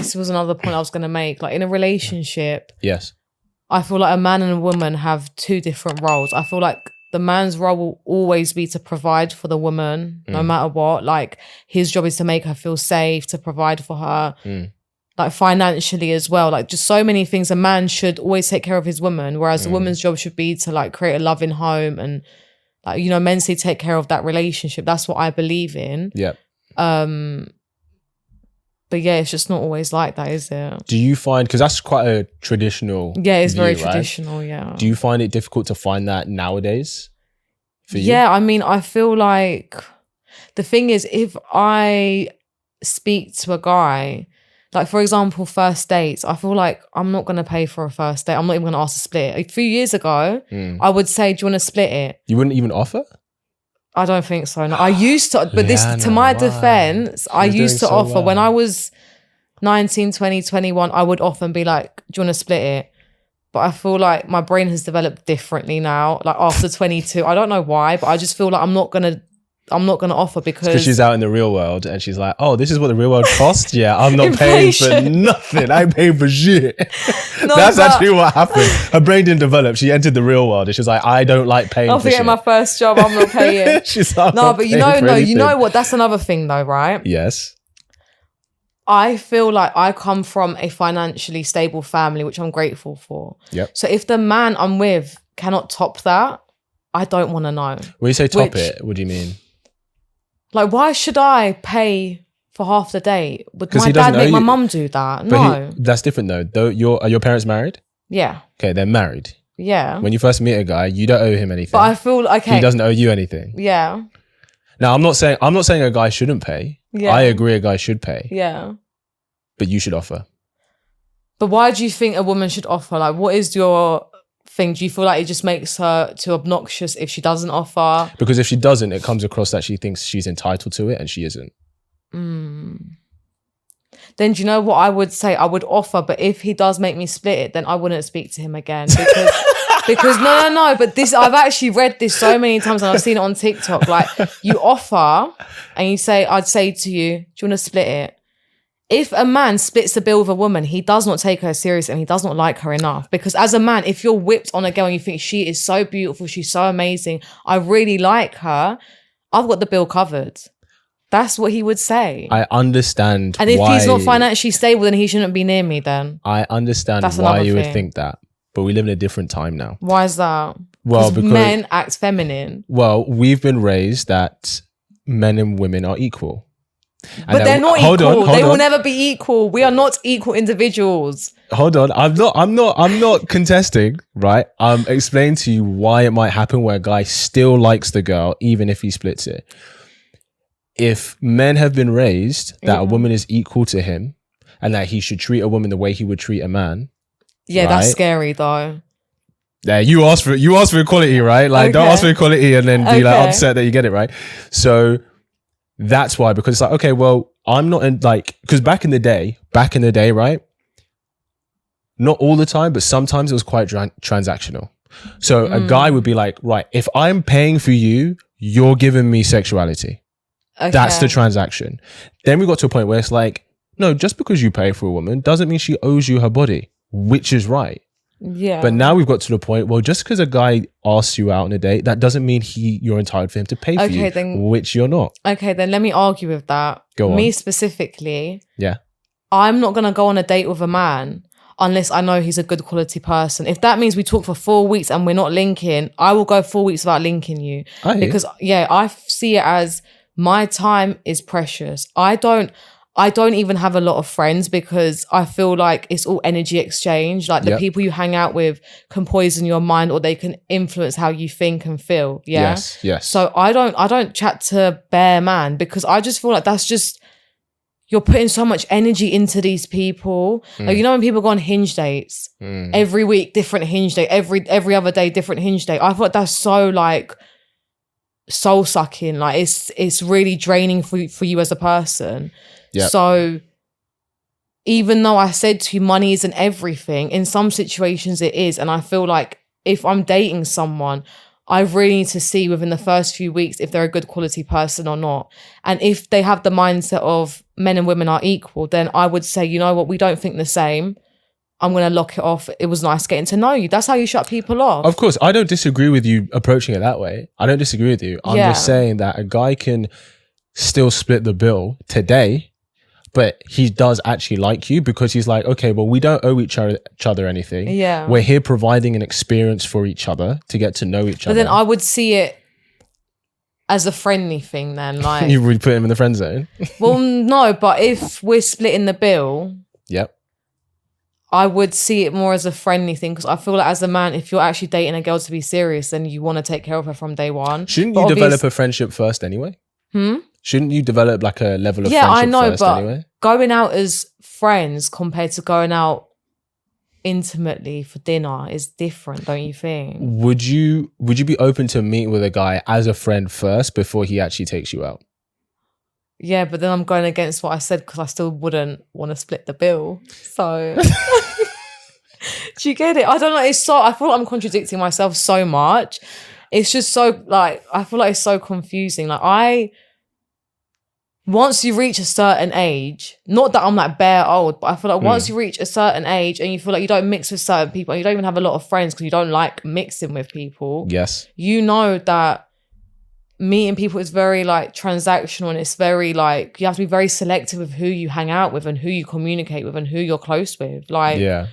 this was another point I was going to make. Like in a relationship, Yes. I feel like a man and a woman have two different roles. I feel like the man's role will always be to provide for the woman, no matter what. Like his job is to make her feel safe, to provide for her, like financially as well. Like just so many things. A man should always take care of his woman, whereas a woman's job should be to like create a loving home and like, you know, mentally take care of that relationship. That's what I believe in. Yeah. But yeah, it's just not always like that, is it? Do you find, because that's quite a traditional Yeah, it's view, very right? traditional, yeah. Do you find it difficult to find that nowadays for you? Yeah, I mean, I feel like the thing is, if I speak to a guy, like for example, first dates, I feel like I'm not going to pay for a first date. I'm not even going to ask to split it. A few years ago, I would say, do you want to split it? You wouldn't even offer? I don't think so. No. I used to, but this, Liana, to my why? defense, I You're used to doing so offer well. when I was 19, 20, 21, I would often be like, do you want to split it? But I feel like my brain has developed differently now. Like after 22, I don't know why, but I just feel like I'm not gonna offer Because she's out in the real world and she's like, oh, this is what the real world costs? Yeah, I'm not paying for Inflation. nothing. I pay for shit. No, That's but actually what happened. Her brain didn't develop. She entered the real world and she's like, I don't like paying I'll for forget shit. my first job. I'm not paying. She's like, No, but you know what? That's another thing though, right? Yes. I feel like I come from a financially stable family, which I'm grateful for. Yep. So if the man I'm with cannot top that, I don't want to know. When you say top Which- it, what do you mean? Like, why should I pay for half the date? Would 'Cause my he dad doesn't make owe my you. mum do that? But No. that's different though. Are your parents married? Yeah. Okay, they're married. Yeah. When you first meet a guy, you don't owe him anything. But I feel, okay. He doesn't owe you anything. Yeah. Now, I'm not saying a guy shouldn't pay. Yeah. I agree a guy should pay, Yeah. but you should offer. But why do you think a woman should offer? Like, what is your thing? Do you feel like it just makes her too obnoxious if she doesn't offer? Because if she doesn't, it comes across that she thinks she's entitled to it and she isn't. Then do you know what I would say? I would offer, but if he does make me split it, then I wouldn't speak to him again because no. But this, I've actually read this so many times and I've seen it on TikTok. Like you offer and you say, I'd say to you, do you want to split it? If a man splits the bill with a woman, he does not take her serious and he does not like her enough. Because as a man, if you're whipped on a girl and you think she is so beautiful, she's so amazing, I really like her, I've got the bill covered. That's what he would say. I understand. And if why, he's not financially stable, then he shouldn't be near me then. I understand That's why another you would thing. think that, but we live in a different time now. Why is that? Well, because men act feminine. well, we've been raised that men and women are equal. And But they're then- not hold equal. on, They will on. never be equal. We are not equal individuals. Hold on. I'm not contesting, right? I'm explaining to you why it might happen where a guy still likes the girl, even if he splits it. If men have been raised that a woman is equal to him and that he should treat a woman the way he would treat a man. Yeah, that's Right. scary though. Yeah, you asked for equality, right? Like, don't Okay. ask for equality and then be like Okay. upset that you get it, right? So that's why, because it's like, okay, well, I'm not in like, because back in the day, right? Not all the time, but sometimes it was quite transactional. So a guy would be like, right, if I'm paying for you, you're giving me sexuality. Okay. That's the transaction. Then we got to a point where it's like, no, just because you pay for a woman doesn't mean she owes you her body, which is right. Yeah. But now we've got to the point, well, just because a guy asks you out on a date, that doesn't mean you're entitled for him to pay for Okay, you, then- which you're not. Okay, then let me argue with that. Go on. Me specifically, Yeah. I'm not going to go on a date with a man unless I know he's a good quality person. If that means we talk for 4 weeks and we're not linking, I will go 4 weeks without linking you. I hear you. Because, yeah, I see it as my time is precious. I don't even have a lot of friends because I feel like it's all energy exchange. Like the Yep. people you hang out with can poison your mind or they can influence how you think and feel. Yeah. Yes. So I don't chat to bare man because I just feel like that's just, you're putting so much energy into these people. Like, you know, when people go on Hinge dates, every week, different Hinge date, every other day, different Hinge date. I thought that's so like soul sucking. Like it's really draining for you as a person. Yep. So even though I said to you, money isn't everything, in some situations it is. And I feel like if I'm dating someone, I really need to see within the first few weeks if they're a good quality person or not. And if they have the mindset of men and women are equal, then I would say, you know what, we don't think the same. I'm going to lock it off. It was nice getting to know you. That's how you shut people off. Of course, I don't disagree with you approaching it that way. I don't disagree with you. I'm just saying that a guy can still split the bill today, but he does actually like you because he's like, okay, well, we don't owe each other anything. Yeah. We're here providing an experience for each other to get to know each other. But then I would see it as a friendly thing then. Like, You would put him in the friend zone? well, no, but if we're splitting the bill, Yep. I would see it more as a friendly thing because I feel like as a man, if you're actually dating a girl to be serious, then you want to take care of her from day one. Shouldn't you develop a friendship first anyway? Shouldn't you develop like a level of friendship I know, first but anyway? going out as friends compared to going out intimately for dinner is different, don't you think? Would you be open to meeting with a guy as a friend first before he actually takes you out? Yeah, but then I'm going against what I said because I still wouldn't want to split the bill. So, do you get it? I don't know. I feel like I'm contradicting myself so much. It's just so like, I feel like it's so confusing. Like once you reach a certain age, not that I'm like bare old, but I feel like once you reach a certain age and you feel like you don't mix with certain people and you don't even have a lot of friends because you don't like mixing with people. Yes. You know that meeting people is very like transactional and it's very like you have to be very selective with who you hang out with and who you communicate with and who you're close with. Like, yeah,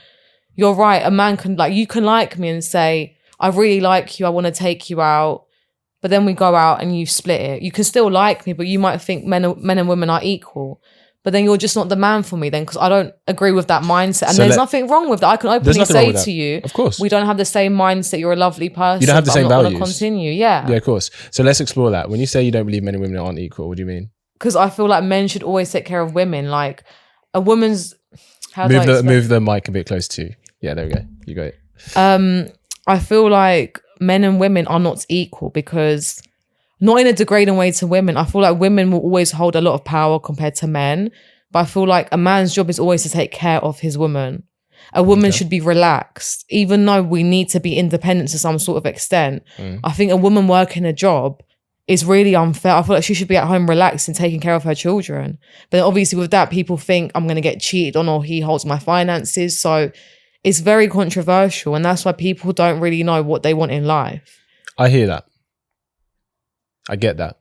you're right. A man can like, you can like me and say, I really like you, I want to take you out. But then we go out and you split it. You can still like me, but you might think men and women are equal. But then you're just not the man for me then because I don't agree with that mindset. And So there's nothing wrong with that. I can openly say to you, of course, we don't have the same mindset. You're a lovely person. You don't have the but same I'm not values. gonna continue. Yeah. Yeah, of course. So let's explore that. When you say you don't believe men and women aren't equal, what do you mean? Because I feel like men should always take care of women. Like a woman's... Move the mic a bit close to you. Yeah, there we go. You got it. I feel like men and women are not equal because... Not in a degrading way to women. I feel like women will always hold a lot of power compared to men. But I feel like a man's job is always to take care of his woman. A woman should be relaxed. Even though we need to be independent to some sort of extent. I think a woman working a job is really unfair. I feel like she should be at home relaxed and taking care of her children. But obviously with that, people think I'm going to get cheated on or he holds my finances. So it's very controversial. And that's why people don't really know what they want in life. I hear that. I get that.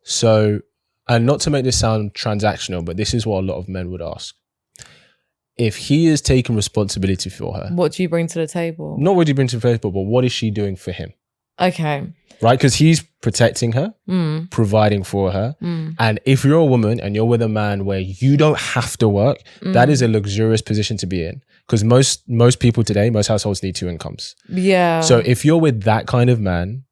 So, and not to make this sound transactional, but this is what a lot of men would ask. If he is taking responsibility for her, What do you bring to the table? not what do you bring to the table, but what is she doing for him? Okay. Right? Because he's protecting her, providing for her. And if you're a woman and you're with a man where you don't have to work, that is a luxurious position to be in. Because most people today, most households need 2 incomes. Yeah. So if you're with that kind of man,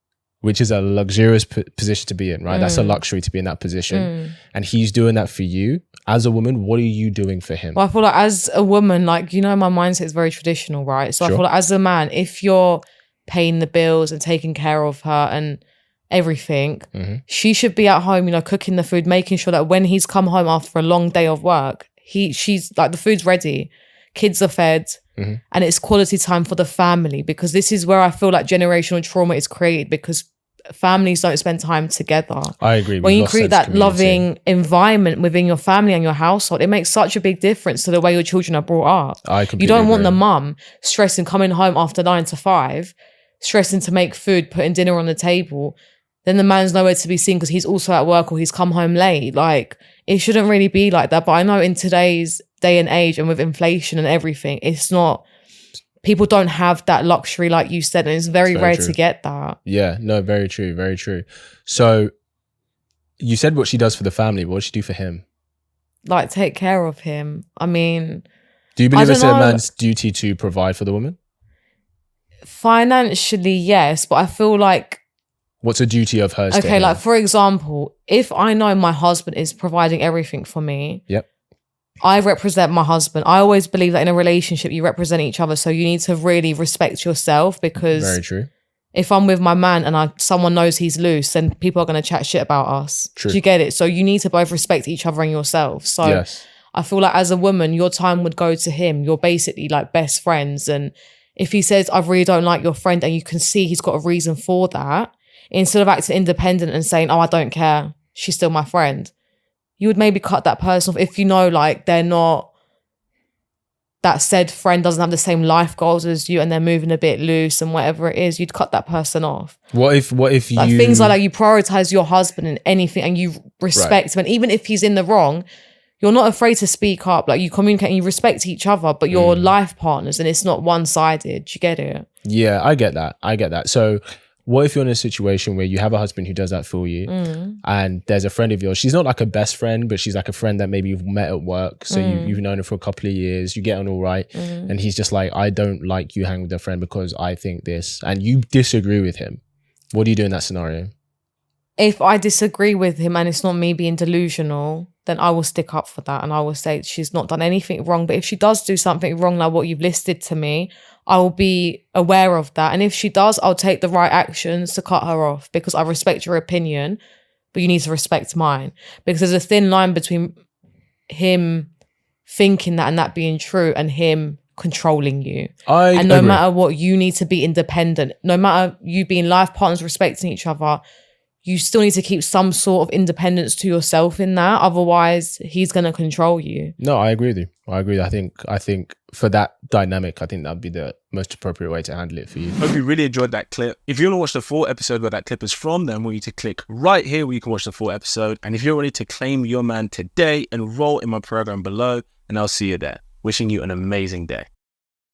which is a luxurious position to be in, right? That's a luxury to be in that position. And he's doing that for you. As a woman, what are you doing for him? Well, I feel like as a woman, like, you know, my mindset is very traditional, right? So I feel like as a man, if you're paying the bills and taking care of her and everything, she should be at home, you know, cooking the food, making sure that when he's come home after a long day of work, she's like, the food's ready, kids are fed, and it's quality time for the family, because this is where I feel like generational trauma is created, because families don't spend time together. I agree. When you create that loving environment within your family and your household, it makes such a big difference to the way your children are brought up. You don't want the mum stressing, coming home after 9 to 5, stressing to make food, putting dinner on the table. Then the man's nowhere to be seen because he's also at work or he's come home late. Like, it shouldn't really be like that. But I know in today's day and age and with inflation and everything, it's not, people don't have that luxury like you said, and it's very rare to get that. Yeah, no, very true, very true. So you said what she does for the family. What does she do for him? Like, take care of him. I mean, do you believe it's a man's duty to provide for the woman? Financially, yes, but I feel like, what's a duty of hers? Okay, like for example, if I know my husband is providing everything for me, I represent my husband. I always believe that in a relationship, you represent each other. So you need to really respect yourself, because very true. If I'm with my man and someone knows he's loose, then people are going to chat shit about us. True. Do you get it? So you need to both respect each other and yourself. So yes. I feel like as a woman, your time would go to him. You're basically like best friends. And if he says, I really don't like your friend, and you can see he's got a reason for that, instead of acting independent and saying, oh, I don't care, she's still my friend, you would maybe cut that person off if you know like they're not, that said friend doesn't have the same life goals as you and they're moving a bit loose and whatever it is, you'd cut that person off. What if like you... things like you prioritize your husband in anything and you respect him, and even if he's in the wrong, you're not afraid to speak up. Like you communicate and you respect each other, but you're life partners and it's not one-sided. You get it? Yeah, I get that. So what if you're in a situation where you have a husband who does that for you and there's a friend of yours, she's not like a best friend, but she's like a friend that maybe you've met at work. So you've known her for a couple of years, you get on all right. And he's just like, I don't like you hang with a friend because I think this, and you disagree with him. What do you do in that scenario? If I disagree with him and it's not me being delusional, then I will stick up for that and I will say she's not done anything wrong. But if she does do something wrong, like what you've listed to me, I will be aware of that. And if she does, I'll take the right actions to cut her off, because I respect your opinion, but you need to respect mine. Because there's a thin line between him thinking that and that being true and him controlling you. And no matter what, you need to be independent. No matter you being life partners, respecting each other, you still need to keep some sort of independence to yourself in that. Otherwise, he's going to control you. No, I agree with you. I think for that dynamic, I think that'd be the most appropriate way to handle it for you. Hope you really enjoyed that clip. If you want to watch the full episode where that clip is from, then I want you to click right here where you can watch the full episode. And if you're ready to claim your man today, enroll in my program below, and I'll see you there. Wishing you an amazing day.